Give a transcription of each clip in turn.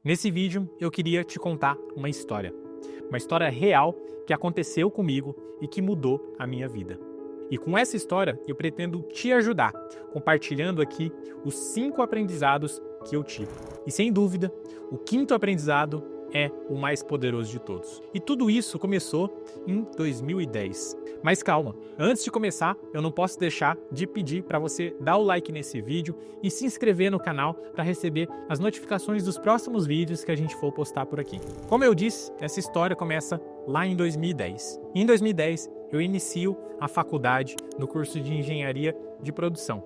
Nesse vídeo eu queria te contar uma história real que aconteceu comigo e que mudou a minha vida. E com essa história eu pretendo te ajudar, compartilhando aqui os 5 aprendizados que eu tive. E sem dúvida, o 5º aprendizado é o mais poderoso de todos. E tudo isso começou em 2010. Mas calma, antes de começar, eu não posso deixar de pedir para você dar o like nesse vídeo e se inscrever no canal para receber as notificações dos próximos vídeos que a gente for postar por aqui. Como eu disse, essa história começa lá em 2010. Em 2010, eu inicio a faculdade no curso de Engenharia de Produção.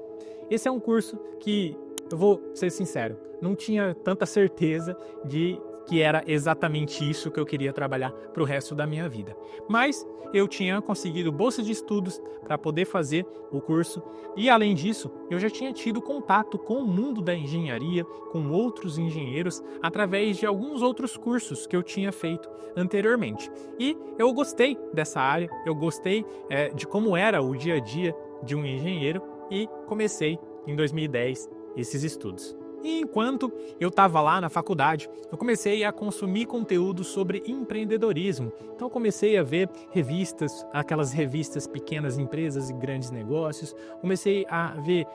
Esse é um curso que, eu vou ser sincero, não tinha tanta certeza de que era exatamente isso que eu queria trabalhar para o resto da minha vida. Mas eu tinha conseguido bolsa de estudos para poder fazer o curso e, além disso, eu já tinha tido contato com o mundo da engenharia, com outros engenheiros, através de alguns outros cursos que eu tinha feito anteriormente. E eu gostei dessa área, eu gostei de como era o dia a dia de um engenheiro e comecei em 2010 esses estudos. E enquanto eu estava lá na faculdade, eu comecei a consumir conteúdo sobre empreendedorismo. Então eu comecei a ver revistas, aquelas revistas Pequenas Empresas e Grandes Negócios. Comecei a ver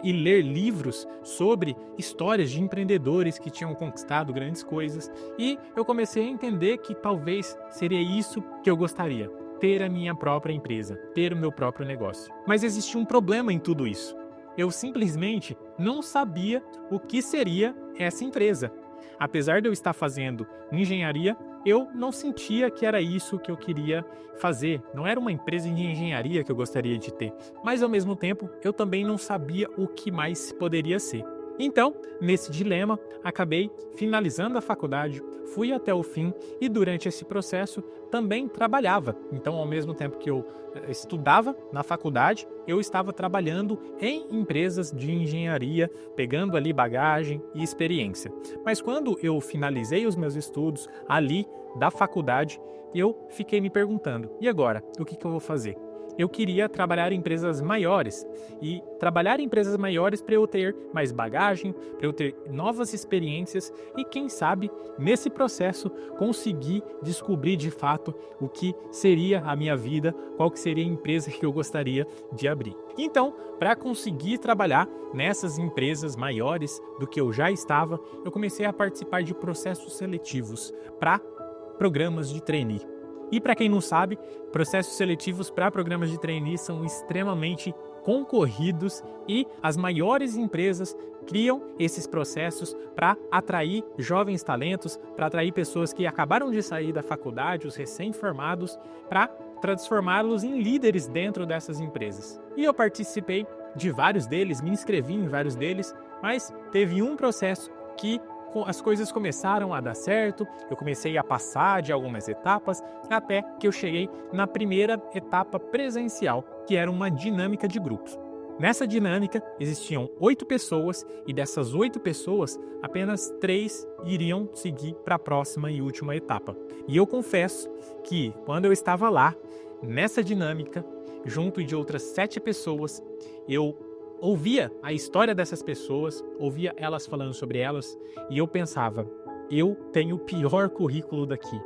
e ler livros sobre histórias de empreendedores que tinham conquistado grandes coisas. E eu comecei a entender que talvez seria isso que eu gostaria. Ter a minha própria empresa, ter o meu próprio negócio. Mas existia um problema em tudo isso. Eu simplesmente não sabia o que seria essa empresa. Apesar de eu estar fazendo engenharia, eu não sentia que era isso que eu queria fazer. Não era uma empresa de engenharia que eu gostaria de ter. Mas, ao mesmo tempo, eu também não sabia o que mais poderia ser. Então, nesse dilema, acabei finalizando a faculdade, fui até o fim e durante esse processo também trabalhava. Então, ao mesmo tempo que eu estudava na faculdade, eu estava trabalhando em empresas de engenharia, pegando ali bagagem e experiência. Mas quando eu finalizei os meus estudos ali da faculdade, eu fiquei me perguntando, e agora? O que eu vou fazer? Eu queria trabalhar em empresas maiores e trabalhar em empresas maiores para eu ter mais bagagem, para eu ter novas experiências e, quem sabe, nesse processo conseguir descobrir de fato o que seria a minha vida, qual que seria a empresa que eu gostaria de abrir. Então, para conseguir trabalhar nessas empresas maiores do que eu já estava, eu comecei a participar de processos seletivos para programas de trainee. E para quem não sabe, processos seletivos para programas de trainee são extremamente concorridos e as maiores empresas criam esses processos para atrair jovens talentos, para atrair pessoas que acabaram de sair da faculdade, os recém-formados, para transformá-los em líderes dentro dessas empresas. E eu participei de vários deles, me inscrevi em vários deles, mas teve um processo que as coisas começaram a dar certo, eu comecei a passar de algumas etapas, até que eu cheguei na primeira etapa presencial, que era uma dinâmica de grupos. Nessa dinâmica, existiam 8 pessoas e dessas 8 pessoas, apenas 3 iriam seguir para a próxima e última etapa. E eu confesso que, quando eu estava lá, nessa dinâmica, junto de outras 7 pessoas, eu ouvia a história dessas pessoas, ouvia elas falando sobre elas e eu pensava, eu tenho o pior currículo daqui.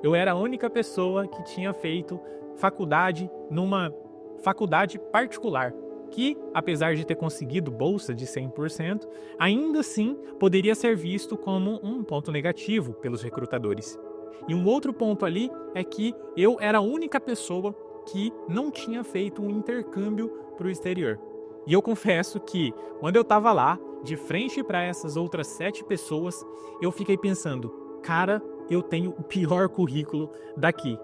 Eu era a única pessoa que tinha feito faculdade numa faculdade particular, que apesar de ter conseguido bolsa de 100%, ainda assim poderia ser visto como um ponto negativo pelos recrutadores. E um outro ponto ali é que eu era a única pessoa que não tinha feito um intercâmbio para o exterior. E eu confesso que, quando eu estava lá, de frente para essas outras 7 pessoas, eu fiquei pensando, cara, eu tenho o pior currículo daqui.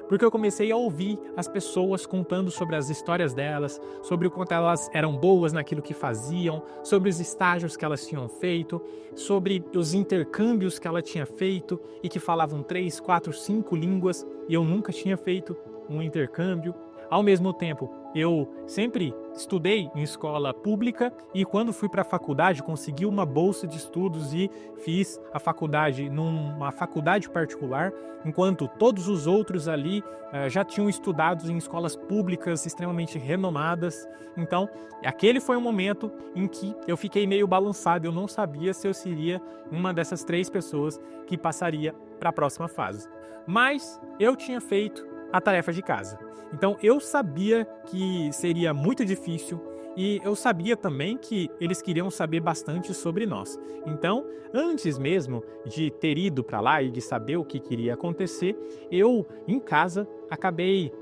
Porque eu comecei a ouvir as pessoas contando sobre as histórias delas, sobre o quanto elas eram boas naquilo que faziam, sobre os estágios que elas tinham feito, sobre os intercâmbios que ela tinha feito e que falavam 3, 4, 5 línguas e eu nunca tinha feito um intercâmbio. Ao mesmo tempo, eu sempre estudei em escola pública e quando fui para a faculdade consegui uma bolsa de estudos e fiz a faculdade numa faculdade particular, enquanto todos os outros ali já tinham estudado em escolas públicas extremamente renomadas. Então, aquele foi um momento em que eu fiquei meio balançado, eu não sabia se eu seria uma dessas 3 pessoas que passaria para a próxima fase. Mas eu tinha feito a tarefa de casa. Então eu sabia que seria muito difícil e eu sabia também que eles queriam saber bastante sobre nós. Então, antes mesmo de ter ido para lá e de saber o que queria acontecer, eu em casa acabei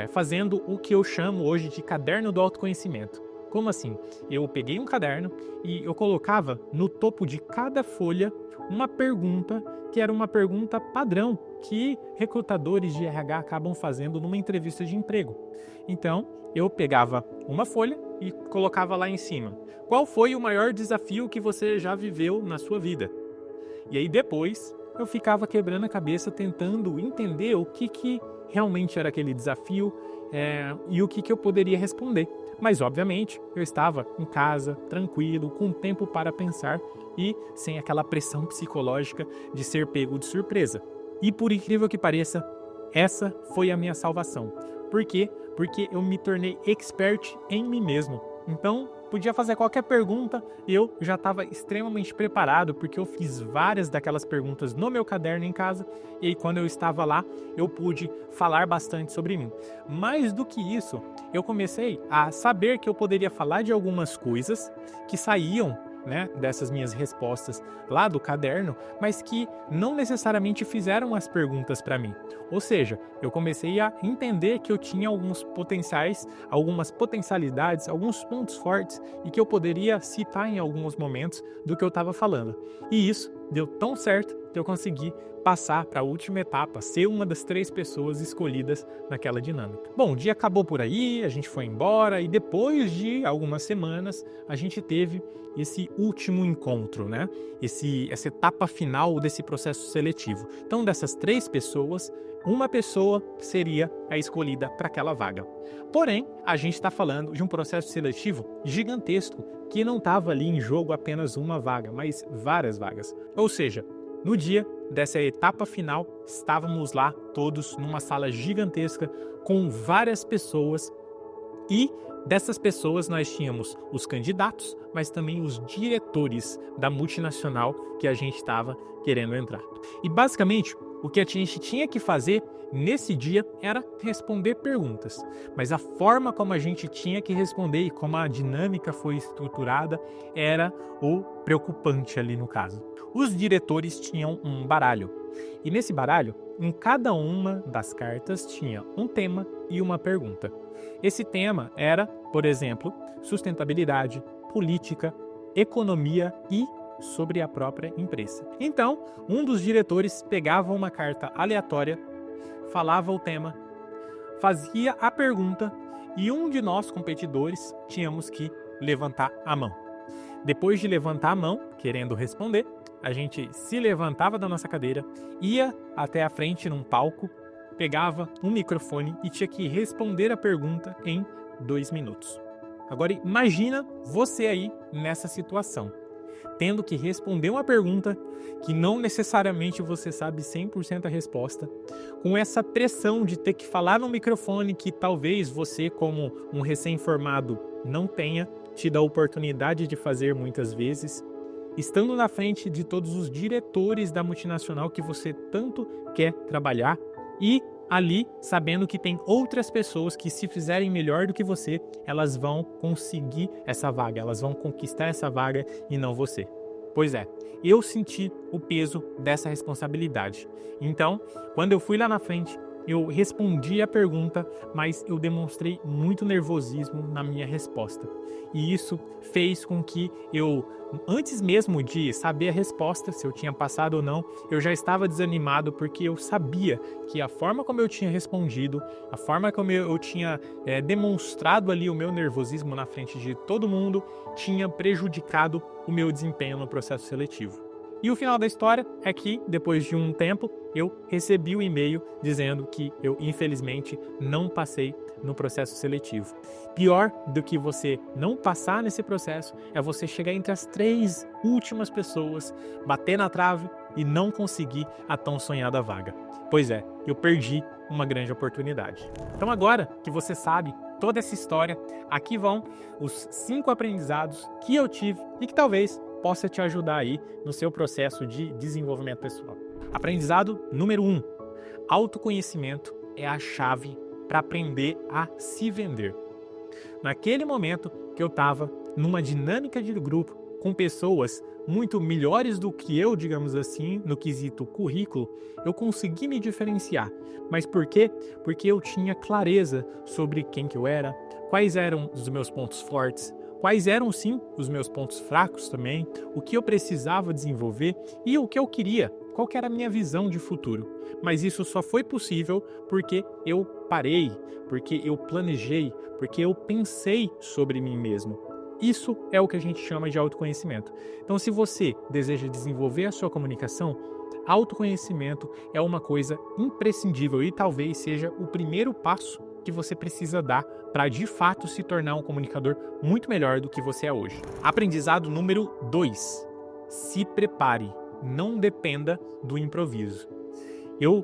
fazendo o que eu chamo hoje de caderno do autoconhecimento. Como assim? Eu peguei um caderno e eu colocava no topo de cada folha uma pergunta que era uma pergunta padrão que recrutadores de RH acabam fazendo numa entrevista de emprego. Então, eu pegava uma folha e colocava lá em cima: qual foi o maior desafio que você já viveu na sua vida? E aí depois eu ficava quebrando a cabeça tentando entender o que realmente era aquele desafio e o que eu poderia responder. Mas, obviamente, eu estava em casa, tranquilo, com tempo para pensar e sem aquela pressão psicológica de ser pego de surpresa. E, por incrível que pareça, essa foi a minha salvação. Por quê? Porque eu me tornei expert em mim mesmo. Então, podia fazer qualquer pergunta, eu já estava extremamente preparado, porque eu fiz várias daquelas perguntas no meu caderno em casa, e aí quando eu estava lá, eu pude falar bastante sobre mim. Mais do que isso, eu comecei a saber que eu poderia falar de algumas coisas que saíam dessas minhas respostas lá do caderno, mas que não necessariamente fizeram as perguntas para mim. Ou seja, eu comecei a entender que eu tinha alguns potenciais, algumas potencialidades, alguns pontos fortes e que eu poderia citar em alguns momentos do que eu estava falando. E isso deu tão certo que eu consegui passar para a última etapa, ser uma das 3 pessoas escolhidas naquela dinâmica. Bom, o dia acabou por aí, a gente foi embora e depois de algumas semanas a gente teve esse último encontro, essa etapa final desse processo seletivo. Então, dessas 3 pessoas, uma pessoa seria a escolhida para aquela vaga. Porém, a gente está falando de um processo seletivo gigantesco que não estava ali em jogo apenas uma vaga, mas várias vagas. Ou seja, no dia dessa etapa final, estávamos lá todos numa sala gigantesca com várias pessoas e dessas pessoas nós tínhamos os candidatos, mas também os diretores da multinacional que a gente estava querendo entrar. E basicamente, o que a gente tinha que fazer nesse dia era responder perguntas, mas a forma como a gente tinha que responder e como a dinâmica foi estruturada era o preocupante ali no caso. Os diretores tinham um baralho, e nesse baralho, em cada uma das cartas tinha um tema e uma pergunta. Esse tema era, por exemplo, sustentabilidade, política, economia e sobre a própria empresa. Então, um dos diretores pegava uma carta aleatória, falava o tema, fazia a pergunta e um de nós competidores tínhamos que levantar a mão. Depois de levantar a mão, querendo responder, a gente se levantava da nossa cadeira, ia até a frente num palco, pegava um microfone e tinha que responder a pergunta em 2 minutos. Agora imagina você aí nessa situação, tendo que responder uma pergunta que não necessariamente você sabe 100% a resposta, com essa pressão de ter que falar no microfone que talvez você, como um recém-formado, não tenha tido a oportunidade de fazer muitas vezes, estando na frente de todos os diretores da multinacional que você tanto quer trabalhar e ali sabendo que tem outras pessoas que, se fizerem melhor do que você, elas vão conseguir essa vaga, elas vão conquistar essa vaga e não você. Pois é, eu senti o peso dessa responsabilidade. Então, quando eu fui lá na frente, eu respondi a pergunta, mas eu demonstrei muito nervosismo na minha resposta. E isso fez com que eu, antes mesmo de saber a resposta, se eu tinha passado ou não, eu já estava desanimado porque eu sabia que a forma como eu tinha respondido, a forma como eu tinha demonstrado ali o meu nervosismo na frente de todo mundo, tinha prejudicado o meu desempenho no processo seletivo. E o final da história é que, depois de um tempo, eu recebi um e-mail dizendo que eu, infelizmente, não passei no processo seletivo. Pior do que você não passar nesse processo é você chegar entre as 3 últimas pessoas, bater na trave e não conseguir a tão sonhada vaga. Pois é, eu perdi uma grande oportunidade. Então agora que você sabe toda essa história, aqui vão os 5 aprendizados que eu tive e que talvez possa te ajudar aí no seu processo de desenvolvimento pessoal. Aprendizado número 1. Autoconhecimento é a chave para aprender a se vender. Naquele momento que eu estava numa dinâmica de grupo com pessoas muito melhores do que eu, digamos assim, no quesito currículo, eu consegui me diferenciar. Mas por quê? Porque eu tinha clareza sobre quem que eu era, quais eram os meus pontos fortes, quais eram sim os meus pontos fracos também, o que eu precisava desenvolver e o que eu queria, qual que era a minha visão de futuro. Mas isso só foi possível porque eu parei, porque eu planejei, porque eu pensei sobre mim mesmo. Isso é o que a gente chama de autoconhecimento. Então, se você deseja desenvolver a sua comunicação, autoconhecimento é uma coisa imprescindível e talvez seja o primeiro passo que você precisa dar para de fato se tornar um comunicador muito melhor do que você é hoje. Aprendizado número 2. Se prepare, não dependa do improviso. Eu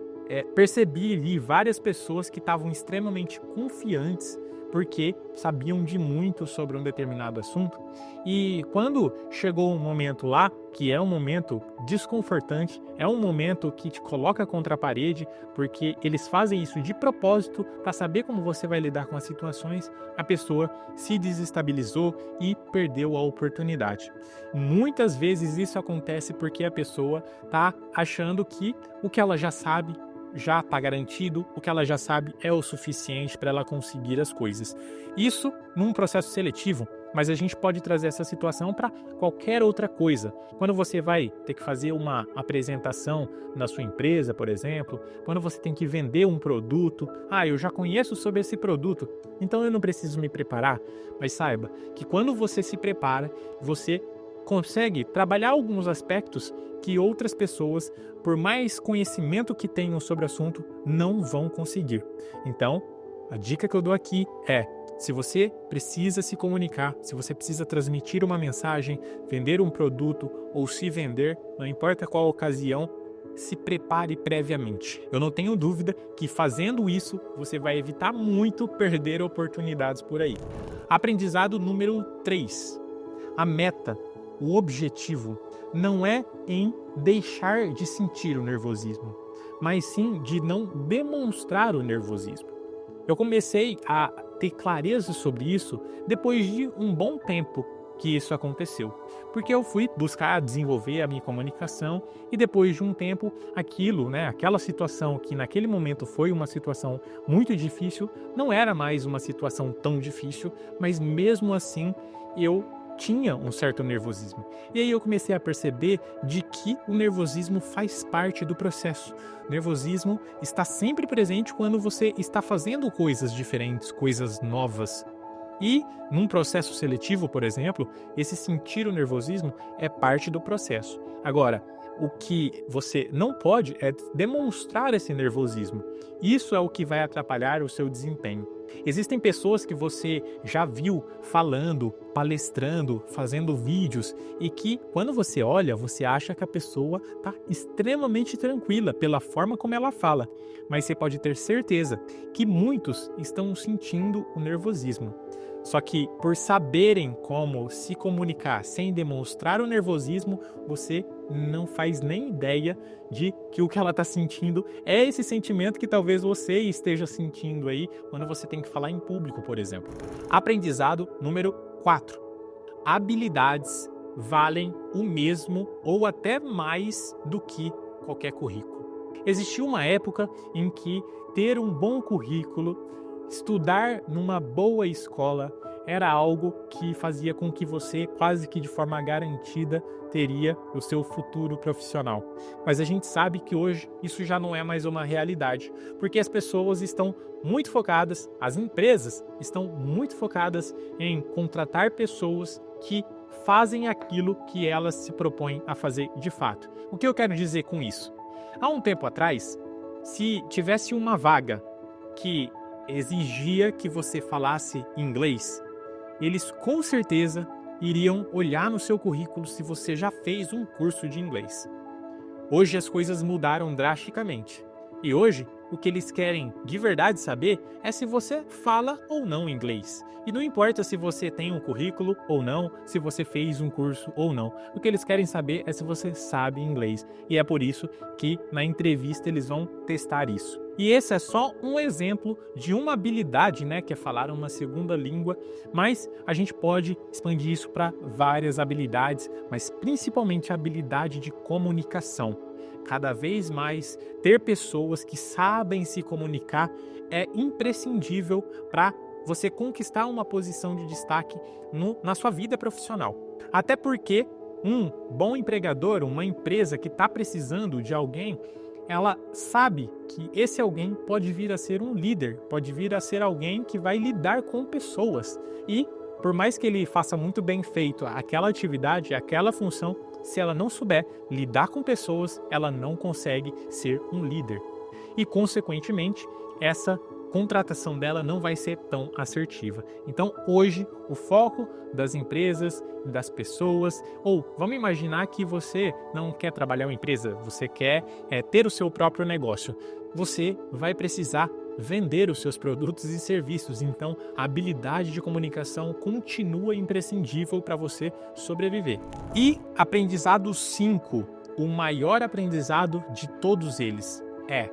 percebi ali várias pessoas que estavam extremamente confiantes porque sabiam de muito sobre um determinado assunto. E quando chegou um momento lá, que é um momento desconfortante, é um momento que te coloca contra a parede, porque eles fazem isso de propósito para saber como você vai lidar com as situações, a pessoa se desestabilizou e perdeu a oportunidade. Muitas vezes isso acontece porque a pessoa está achando que o que ela já sabe já está garantido, o que ela já sabe é o suficiente para ela conseguir as coisas. Isso num processo seletivo, mas a gente pode trazer essa situação para qualquer outra coisa. Quando você vai ter que fazer uma apresentação na sua empresa, por exemplo, quando você tem que vender um produto, eu já conheço sobre esse produto, então eu não preciso me preparar. Mas saiba que quando você se prepara, você consegue trabalhar alguns aspectos que outras pessoas, por mais conhecimento que tenham sobre o assunto, não vão conseguir. Então, a dica que eu dou aqui é: se você precisa se comunicar, se você precisa transmitir uma mensagem, vender um produto ou se vender, não importa qual ocasião, se prepare previamente. Eu não tenho dúvida que fazendo isso, você vai evitar muito perder oportunidades por aí. Aprendizado número 3. A meta, o objetivo, não é em deixar de sentir o nervosismo, mas sim de não demonstrar o nervosismo. Eu comecei a ter clareza sobre isso depois de um bom tempo que isso aconteceu, porque eu fui buscar desenvolver a minha comunicação e depois de um tempo aquela situação que naquele momento foi uma situação muito difícil, não era mais uma situação tão difícil, mas mesmo assim eu tinha um certo nervosismo. E aí eu comecei a perceber de que o nervosismo faz parte do processo. O nervosismo está sempre presente quando você está fazendo coisas diferentes, coisas novas. E num processo seletivo, por exemplo, esse sentir o nervosismo é parte do processo. Agora, o que você não pode é demonstrar esse nervosismo. Isso é o que vai atrapalhar o seu desempenho. Existem pessoas que você já viu falando, palestrando, fazendo vídeos e que, quando você olha, você acha que a pessoa está extremamente tranquila pela forma como ela fala. Mas você pode ter certeza que muitos estão sentindo o nervosismo. Só que, por saberem como se comunicar sem demonstrar o nervosismo, você não faz nem ideia de que o que ela está sentindo é esse sentimento que talvez você esteja sentindo aí quando você tem que falar em público, por exemplo. Aprendizado número 4. Habilidades valem o mesmo ou até mais do que qualquer currículo. Existiu uma época em que ter um bom currículo, estudar numa boa escola, era algo que fazia com que você, quase que de forma garantida, teria o seu futuro profissional. Mas a gente sabe que hoje isso já não é mais uma realidade, porque as pessoas estão muito focadas, as empresas estão muito focadas em contratar pessoas que fazem aquilo que elas se propõem a fazer de fato. O que eu quero dizer com isso? Há um tempo atrás, se tivesse uma vaga que exigia que você falasse inglês, eles com certeza iriam olhar no seu currículo se você já fez um curso de inglês. Hoje as coisas mudaram drasticamente. E hoje, o que eles querem de verdade saber é se você fala ou não inglês. E não importa se você tem um currículo ou não, se você fez um curso ou não. O que eles querem saber é se você sabe inglês. E é por isso que na entrevista eles vão testar isso. E esse é só um exemplo de uma habilidade, né, que é falar uma segunda língua, mas a gente pode expandir isso para várias habilidades, mas principalmente a habilidade de comunicação. Cada vez mais ter pessoas que sabem se comunicar é imprescindível para você conquistar uma posição de destaque na sua vida profissional. Até porque um bom empregador, uma empresa que está precisando de alguém, ela sabe que esse alguém pode vir a ser um líder, pode vir a ser alguém que vai lidar com pessoas. E por mais que ele faça muito bem feito aquela atividade, aquela função, se ela não souber lidar com pessoas, ela não consegue ser um líder. E, consequentemente, essa contratação dela não vai ser tão assertiva. Então, hoje, o foco das empresas, das pessoas, ou vamos imaginar que você não quer trabalhar em uma empresa, você quer ter o seu próprio negócio. Você vai precisar vender os seus produtos e serviços, então a habilidade de comunicação continua imprescindível para você sobreviver. E aprendizado 5, o maior aprendizado de todos eles é: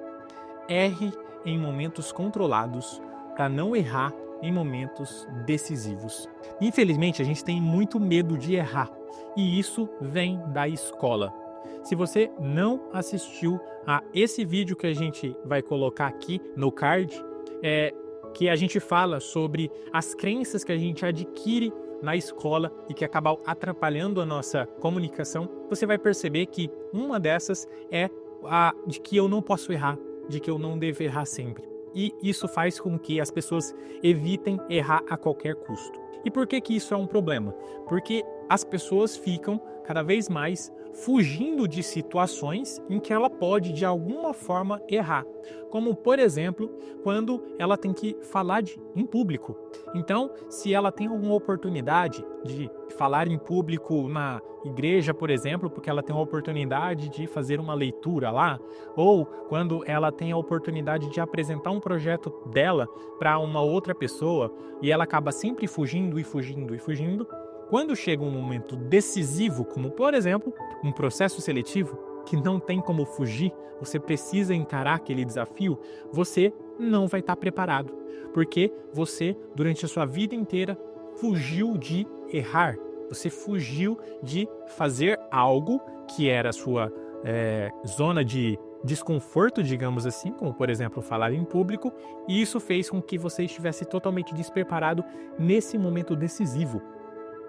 erre em momentos controlados para não errar em momentos decisivos. Infelizmente, a gente tem muito medo de errar e isso vem da escola. Se você não assistiu a esse vídeo que a gente vai colocar aqui no card, que a gente fala sobre as crenças que a gente adquire na escola e que acabam atrapalhando a nossa comunicação, você vai perceber que uma dessas é a de que eu não posso errar, de que eu não devo errar sempre. E isso faz com que as pessoas evitem errar a qualquer custo. E por que isso é um problema? Porque as pessoas ficam cada vez mais fugindo de situações em que ela pode, de alguma forma, errar. Como, por exemplo, quando ela tem que falar em público. Então, se ela tem alguma oportunidade de falar em público na igreja, por exemplo, porque ela tem a oportunidade de fazer uma leitura lá, ou quando ela tem a oportunidade de apresentar um projeto dela para uma outra pessoa, e ela acaba sempre fugindo e fugindo e fugindo, quando chega um momento decisivo, como por exemplo, um processo seletivo, que não tem como fugir, você precisa encarar aquele desafio, você não vai estar preparado. Porque você, durante a sua vida inteira, fugiu de errar. Você fugiu de fazer algo que era a sua zona de desconforto, digamos assim, como por exemplo falar em público, e isso fez com que você estivesse totalmente despreparado nesse momento decisivo.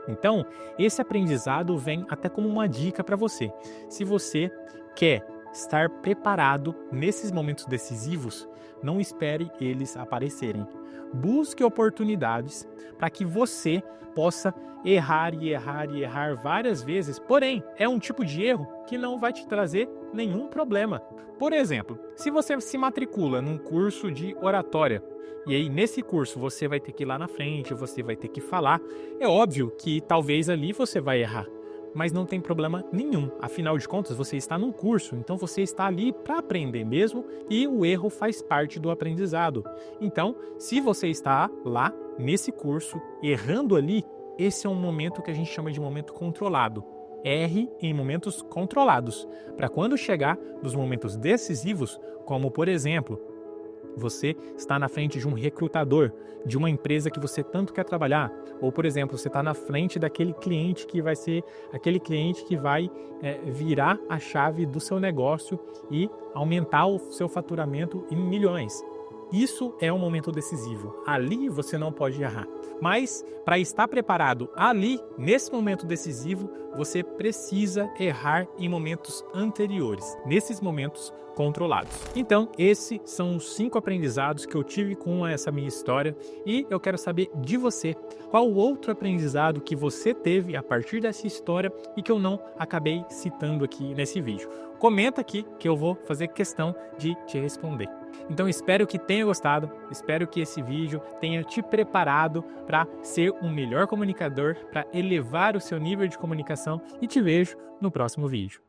Então, esse aprendizado vem até como uma dica para você. Se você quer estar preparado nesses momentos decisivos, não espere eles aparecerem. Busque oportunidades para que você possa errar e errar e errar várias vezes, porém, é um tipo de erro que não vai te trazer nenhum problema. Por exemplo, se você se matricula num curso de oratória, e aí nesse curso você vai ter que ir lá na frente, você vai ter que falar, é óbvio que talvez ali você vai errar, mas não tem problema nenhum. Afinal de contas, você está num curso, então você está ali para aprender mesmo e o erro faz parte do aprendizado. Então, se você está lá nesse curso, errando ali, esse é um momento que a gente chama de momento controlado. Erre em momentos controlados, para quando chegar nos momentos decisivos, como por exemplo, você está na frente de um recrutador, de uma empresa que você tanto quer trabalhar. Ou, por exemplo, você está na frente daquele cliente que vai ser aquele cliente que vai virar a chave do seu negócio e aumentar o seu faturamento em milhões. isso é um momento decisivo. Ali você não pode errar. Mas para estar preparado ali, nesse momento decisivo, você precisa errar em momentos anteriores, nesses momentos controlados. Então, esses são os 5 aprendizados que eu tive com essa minha história e eu quero saber de você, qual outro aprendizado que você teve a partir dessa história e que eu não acabei citando aqui nesse vídeo. Comenta aqui que eu vou fazer questão de te responder. Então espero que tenha gostado, espero que esse vídeo tenha te preparado para ser um melhor comunicador, para elevar o seu nível de comunicação e te vejo no próximo vídeo.